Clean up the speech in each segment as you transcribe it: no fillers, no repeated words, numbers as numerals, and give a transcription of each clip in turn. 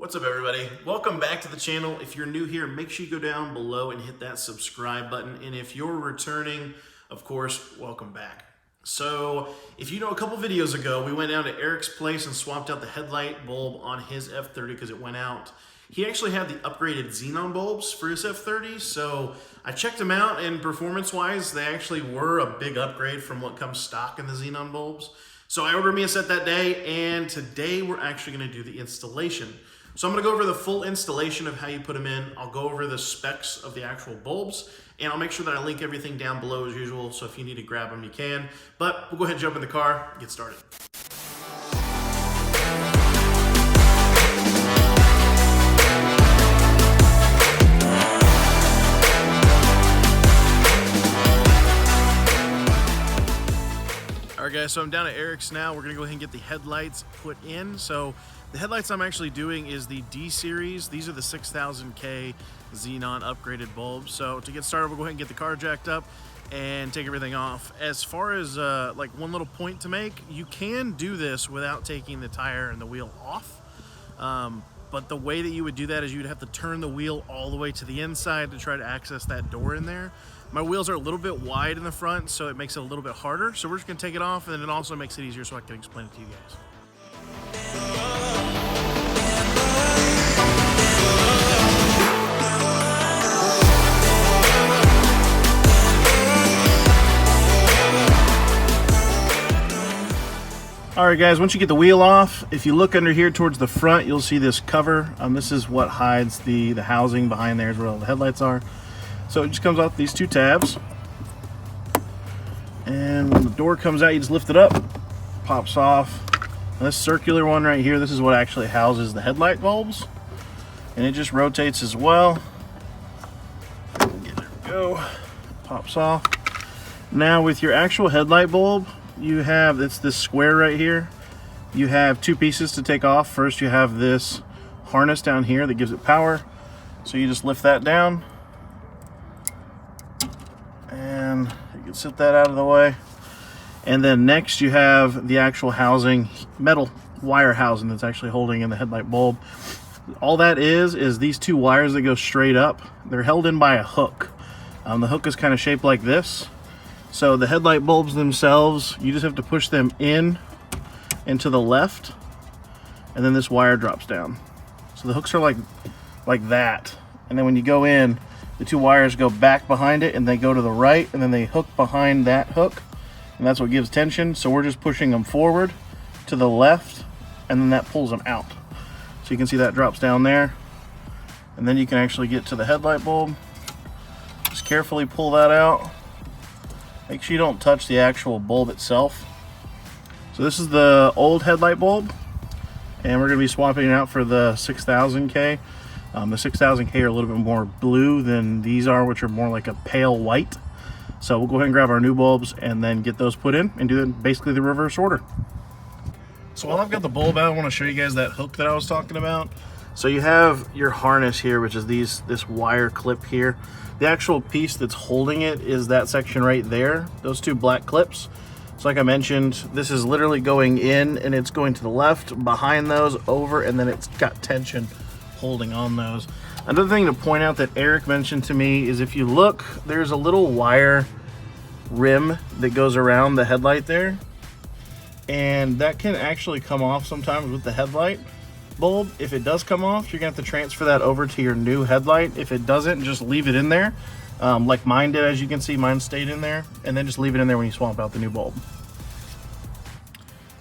What's up, everybody? Welcome back to the channel. If you're new here, make sure you go down below and hit that subscribe button. And if you're returning, of course, welcome back. So if you know, a couple videos ago, we went down to Eric's place and swapped out the headlight bulb on his F30 because it went out. He actually had the upgraded XENON bulbs for his F30, so I checked them out, and performance-wise, they actually were a big upgrade from what comes stock in the XENON bulbs. So I ordered me a set that day, and today we're actually going to do the installation. So I'm going to go over the full installation of how you put them in. I'll go over the specs of the actual bulbs, and I'll make sure that I link everything down below as usual, so if you need to grab them, you can. But we'll go ahead and jump in the car, get started. All right, guys, so I'm down at Eric's now. We're gonna go ahead and get the headlights put in. So the headlights I'm actually doing is the D series. These are the 6000K XENON upgraded bulbs. So to get started, we'll go ahead and get the car jacked up and take everything off. As far as like one little point to make, you can do this without taking the tire and the wheel off. But the way that you would do that is you'd have to turn the wheel all the way to the inside to try to access that door in there. My wheels are a little bit wide in the front, so it makes it a little bit harder. So we're just gonna take it off, and then it also makes it easier so I can explain it to you guys. All right, guys, once you get the wheel off, if you look under here towards the front, you'll see this cover. This is what hides the housing behind there is where all the headlights are. So it just comes off these two tabs. And when the door comes out, you just lift it up, pops off. And this circular one right here, this is what actually houses the headlight bulbs. And it just rotates as well. There we go, pops off. Now with your actual headlight bulb, you have, it's this square right here. You have two pieces to take off. First, you have this harness down here that gives it power. So you just lift that down. And you can sit that out of the way. And then next you have the actual housing, metal wire housing that's actually holding in the headlight bulb. All that is these two wires that go straight up. They're held in by a hook. The hook is kind of shaped like this. So the headlight bulbs themselves, you just have to push them in and to the left, and then this wire drops down. So the hooks are like that. And then when you go in, the two wires go back behind it, and they go to the right, and then they hook behind that hook, and that's what gives tension. So we're just pushing them forward to the left, and then that pulls them out. So you can see that drops down there, and then you can actually get to the headlight bulb. Just carefully pull that out. Make sure you don't touch the actual bulb itself. So this is the old headlight bulb, and we're going to be swapping it out for the 6000K. The 6000K are a little bit more blue than these are, which are more like a pale white. So we'll go ahead and grab our new bulbs and then get those put in and do basically the reverse order. So while I've got the bulb out, I want to show you guys that hook that I was talking about. So you have your harness here, which is this wire clip here. The actual piece that's holding it is that section right there, those two black clips. So like I mentioned, this is literally going in, and it's going to the left, behind those, over, and then it's got tension holding on those. Another thing to point out that Eric mentioned to me is if you look, there's a little wire rim that goes around the headlight there, and that can actually come off sometimes with the headlight bulb. If it does come off, you're gonna have to transfer that over to your new headlight. If it doesn't, just leave it in there, like mine did. As you can see, mine stayed in there, and then just leave it in there when you swap out the new bulb.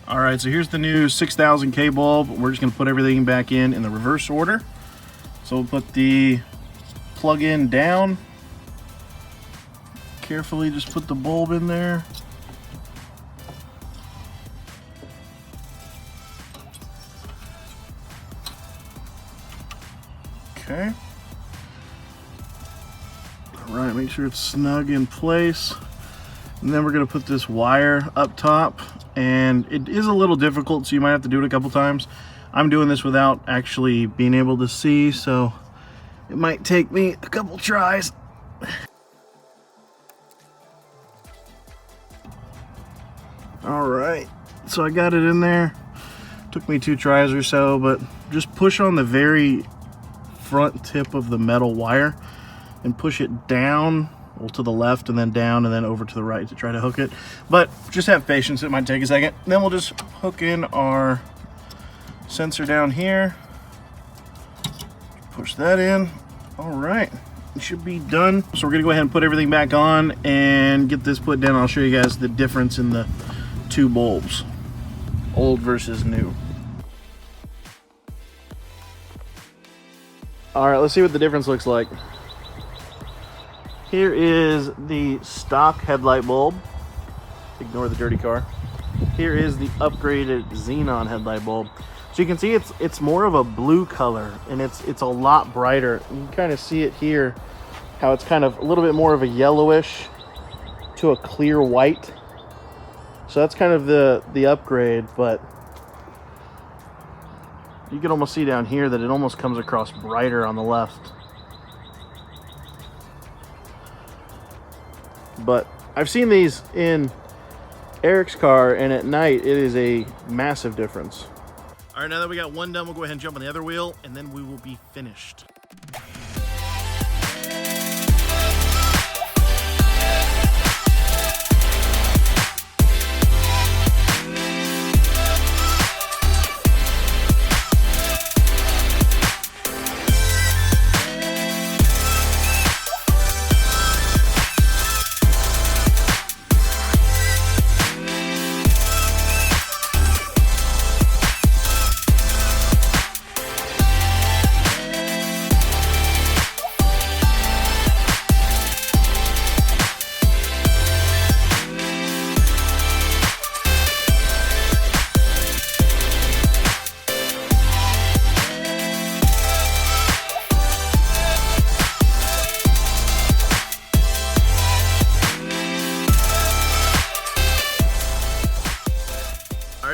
All right, so here's the new 6000K bulb. We're just gonna put everything back in the reverse order. So we'll put the plug-in down. Carefully just put the bulb in there. Okay. All right, make sure it's snug in place. And then we're gonna put this wire up top, and it is a little difficult, so you might have to do it a couple times. I'm doing this without actually being able to see, so it might take me a couple tries. All right, so I got it in there. Took me 2 tries or so, but just push on the very front tip of the metal wire and push it down, well, to the left and then down and then over to the right to try to hook it. But just have patience, it might take a second. Then we'll just hook in our sensor down here. Push that in. All right, it should be done. So we're gonna go ahead and put everything back on and get this put down. I'll show you guys the difference in the two bulbs, old versus new. All right, let's see what the difference looks like. Here is the stock headlight bulb. Ignore the dirty car. Here is the upgraded XENON headlight bulb. So you can see it's more of a blue color, and it's a lot brighter. You can kind of see it here, how it's kind of a little bit more of a yellowish to a clear white. So that's kind of the upgrade, but you can almost see down here that it almost comes across brighter on the left. But I've seen these in Eric's car, and at night it is a massive difference. All right, now that we got one done, we'll go ahead and jump on the other wheel, and then we will be finished.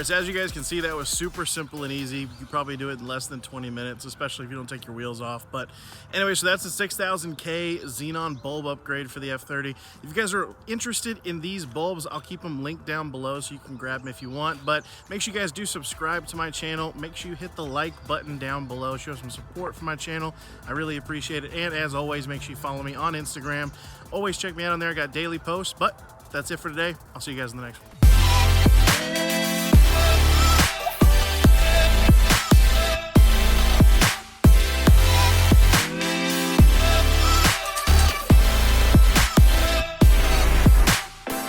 So as you guys can see, that was super simple and easy. You could probably do it in less than 20 minutes, especially if you don't take your wheels off. But anyway, so that's the 6000K XENON bulb upgrade for the F30. If you guys are interested in these bulbs, I'll keep them linked down below so you can grab them if you want. But make sure you guys do subscribe to my channel. Make sure you hit the like button down below. Show some support for my channel. I really appreciate it. And as always, make sure you follow me on Instagram. Always check me out on there. I got daily posts. But that's it for today. I'll see you guys in the next one.